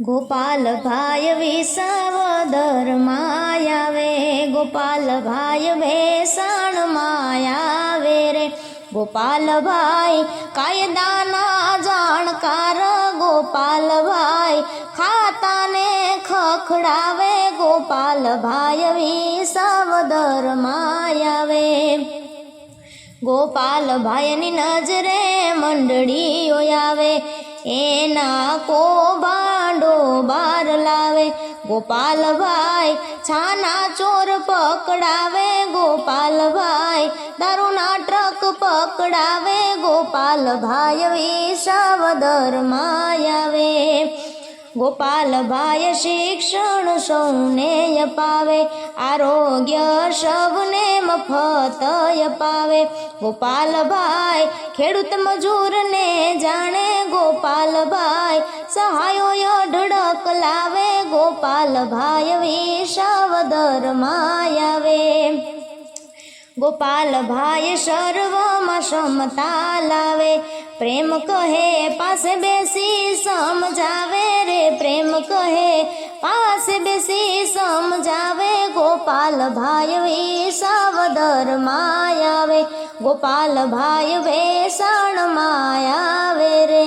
ગોપાલભાઈ વિસાવદરમાં આવે, ગોપાલભાઈ ભેસાણમાં આવે રે. ગોપાલભાઈ કાયદાના જાણકાર, ગોપાલભાઈ ખાતાને ખખડાવે, ગોપાલભાઈ વિસાવદરમાં આવે. ગોપાલભાઈની નજરે મંડળીઓ આવે, એના કૌભાંડો બહાર લાવે. ગોપાલભાઈ છાના ચોર પકડાવે, ગોપાલભાઈ દારૂના ટ્રક પકડાવે, ગોપાલભાઈ વિસાવદરમાં આવે. ગોપાલભાઈ શિક્ષણ સૌને અપાવે, આરોગ્ય સૌને મફત અપાવે. ગોપાલભાઈ ખેડૂત મજૂરને જાણે, ગોપાલભાઈ સહાયો અઢળક લાવે, ગોપાલભાઈ વિસાવદરમાં આવે. ગોપાલભાઈ સર્વમાં સમતા લાવે, પ્રેમ કહે પાસે બેસી સમજાવે રે, પ્રેમ કહે પાસે બેસી સમજાવે. ગોપાલભાઈ વિસાવદરમાં આવે, ગોપાલભાઈ ભેસાણમાં આવે રે.